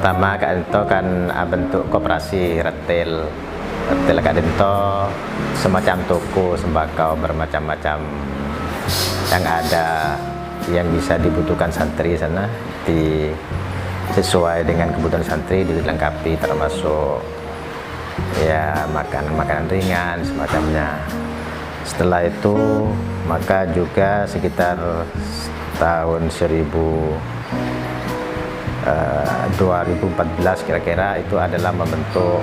pertama Kak Dento kan bentuk koperasi retail. Retail Kak Dento semacam toko sembako bermacam-macam yang ada yang bisa dibutuhkan santri sana, sesuai dengan kebutuhan santri dilengkapi, termasuk ya makanan ringan semacamnya. Setelah itu maka juga sekitar tahun 2014 kira-kira itu adalah membentuk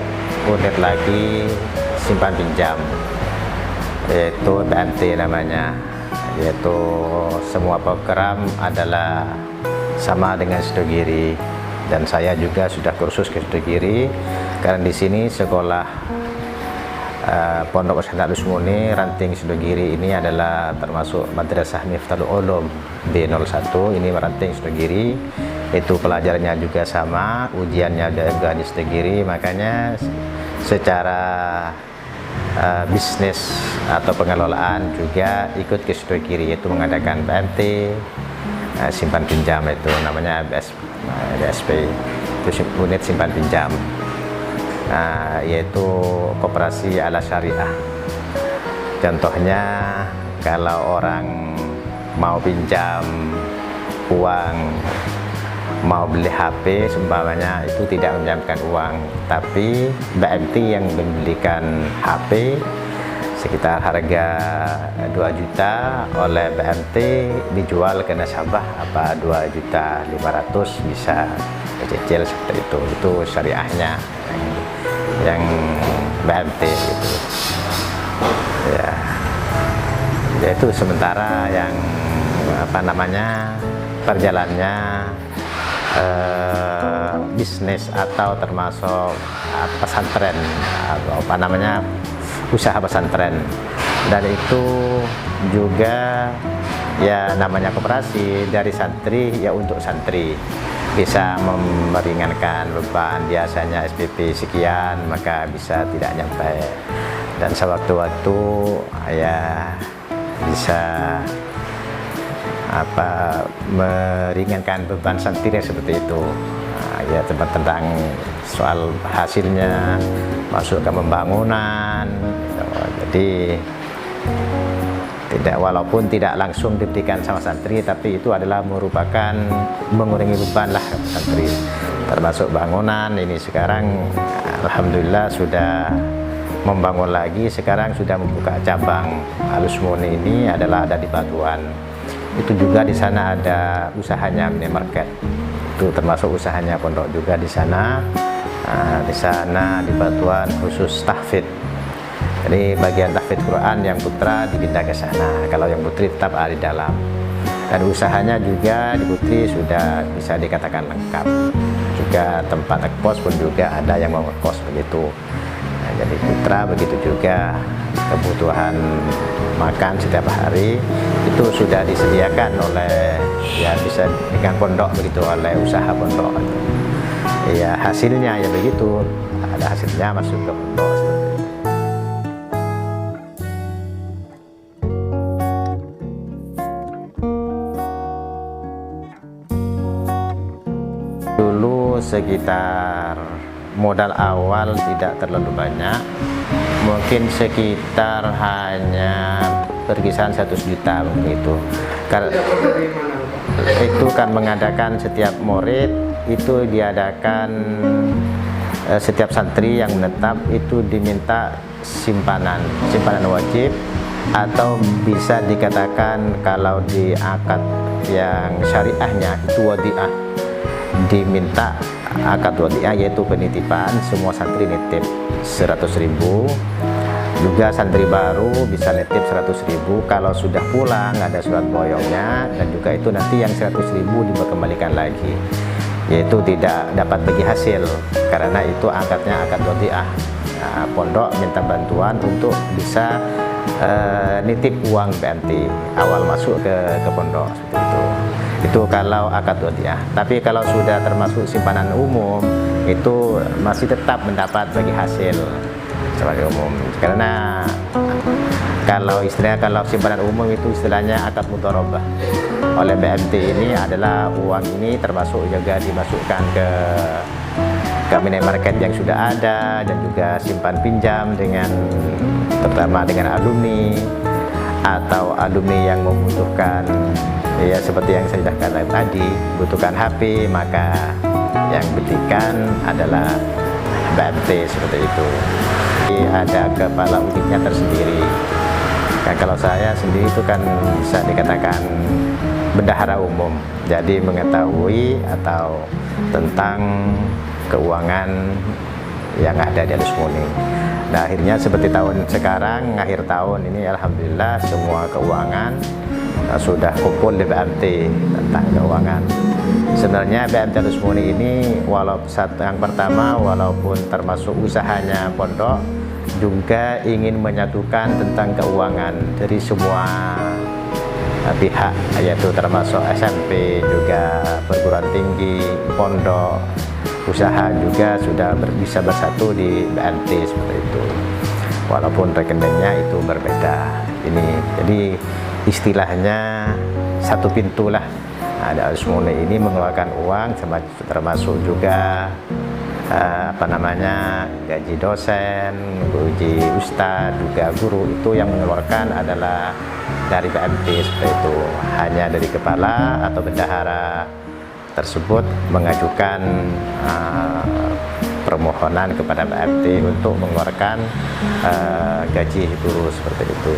unit lagi simpan pinjam, yaitu BMT namanya, yaitu semua program adalah sama dengan Sidogiri, dan saya juga sudah kursus ke Sidogiri karena di sini sekolah Pondok Pesantren Al-Usmuni Ranting Sidogiri ini adalah termasuk Madrasah Miftahul Ulum B01, ini Ranting Sidogiri. Itu pelajarannya juga sama, ujiannya juga di Sidogiri, makanya secara bisnis atau pengelolaan juga ikut ke Sidogiri, yaitu mengadakan BMT simpan pinjam, itu namanya BSP, itu unit simpan pinjam. Yaitu koperasi ala syariah. Contohnya kalau orang mau pinjam uang, mau beli HP seumpamanya, itu tidak meminjamkan uang, tapi BMT yang membelikan HP sekitar harga 2 juta, oleh BMT dijual ke nasabah 2.500.000 bisa kecil seperti itu syariahnya yang BMT gitu ya. Yaitu sementara yang perjalanannya bisnis atau termasuk pesantren atau usaha pesantren, dan itu juga ya namanya koperasi dari santri ya untuk santri, bisa meringankan beban, biasanya SPP sekian maka bisa tidak nyampe, dan sewaktu-waktu ya bisa meringankan beban santri seperti itu. Ya tentang soal hasilnya masuk ke pembangunan gitu. Jadi walaupun tidak langsung diberikan sama santri, tapi itu adalah merupakan mengurangi beban lah santri, termasuk bangunan. Ini sekarang alhamdulillah sudah membangun lagi, sekarang sudah membuka cabang Al-Usmuni, ini adalah ada di Batuan. Itu juga di sana ada usahanya minimarket, itu termasuk usahanya pondok juga di sana. Di sana di Batuan khusus tahfidz. Jadi bagian tahfidz Quran yang putra dipindah ke sana, kalau yang putri tetap ada di dalam. Dan usahanya juga di putri sudah bisa dikatakan lengkap. Juga tempat ngekos pun juga ada yang mau ngekos begitu. Jadi putra begitu juga, kebutuhan makan setiap hari itu sudah disediakan oleh ya bisa dengan pondok begitu, oleh usaha pondok. Ya hasilnya ya begitu, ada hasilnya masuk ke pondok seperti itu. Dulu sekitar modal awal tidak terlalu banyak, mungkin sekitar hanya berkisaran 100 juta begitu. Karena itu kan mengadakan setiap murid itu diadakan, setiap santri yang menetap itu diminta simpanan wajib, atau bisa dikatakan kalau di akad yang syariahnya itu wadiah, diminta akad wadiah, yaitu penitipan. Semua santri nitip 100.000, juga santri baru bisa nitip 100.000. Kalau sudah pulang ada surat boyongnya, dan juga itu nanti yang 100.000 dikembalikan lagi, yaitu tidak dapat bagi hasil karena itu akadnya akad wadiah. Pondok minta bantuan untuk bisa nitip uang BMT awal masuk ke pondok seperti itu. Itu kalau akad wadiah. Tapi kalau sudah termasuk simpanan umum, itu masih tetap mendapat bagi hasil sebagai umum, karena kalau simpanan umum itu istilahnya akad mudharabah. Oleh BMT ini adalah uang ini termasuk juga dimasukkan ke ke minimarket yang sudah ada, dan juga simpan pinjam dengan terutama dengan alumni atau alumni yang membutuhkan, ya seperti yang saya sudah katakan tadi, butuhkan HP, maka yang belikan adalah BMT seperti itu. Jadi ada kepala unitnya tersendiri. Nah, kalau saya sendiri itu kan bisa dikatakan bendahara umum, jadi mengetahui atau tentang keuangan yang ada di Al-Usmuni. Nah, akhirnya seperti tahun sekarang, akhir tahun ini alhamdulillah semua keuangan sudah kumpul di BMT tentang keuangan. Sebenarnya BMT Al-Usmuni ini yang pertama, walaupun termasuk usahanya pondok, juga ingin menyatukan tentang keuangan dari semua pihak, yaitu termasuk SMP, juga perguruan tinggi, pondok, usaha juga sudah bisa bersatu di BMT seperti itu. Walaupun rekeningnya itu berbeda. Jadi istilahnya satu pintu lah. Ada Al-Usmuni ini mengeluarkan uang, termasuk juga gaji dosen, gaji ustadz, juga guru, itu yang mengeluarkan adalah dari BMT seperti itu. Hanya dari kepala atau bendahara tersebut mengajukan permohonan kepada BMT untuk mengeluarkan gaji guru seperti itu.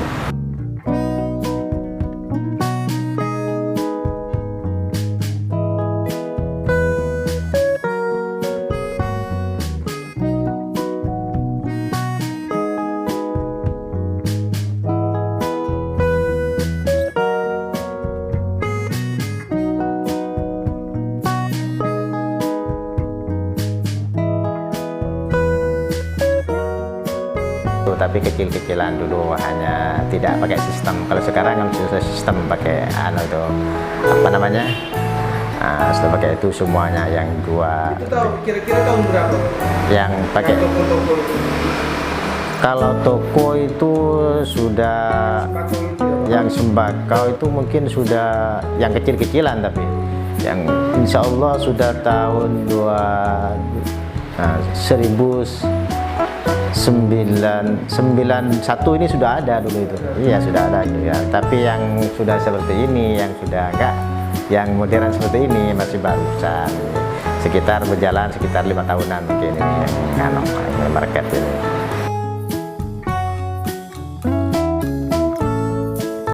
Tapi kecil-kecilan dulu, hanya tidak pakai sistem. Kalau sekarang kan sudah sistem pakai sudah pakai itu semuanya yang dua. Itu tahu kira-kira tahun berapa? Yang pakai toko-toko. Kalau toko itu sudah yang sembakau itu mungkin sudah yang kecil-kecilan, tapi yang insya Allah sudah tahun 1991 ini sudah ada dulu itu. Iya, sudah ada juga. Tapi yang sudah seperti ini, yang sudah enggak, yang modern seperti ini masih barusan. Sekitar berjalan sekitar 5 tahunan mungkin ini yang market ini.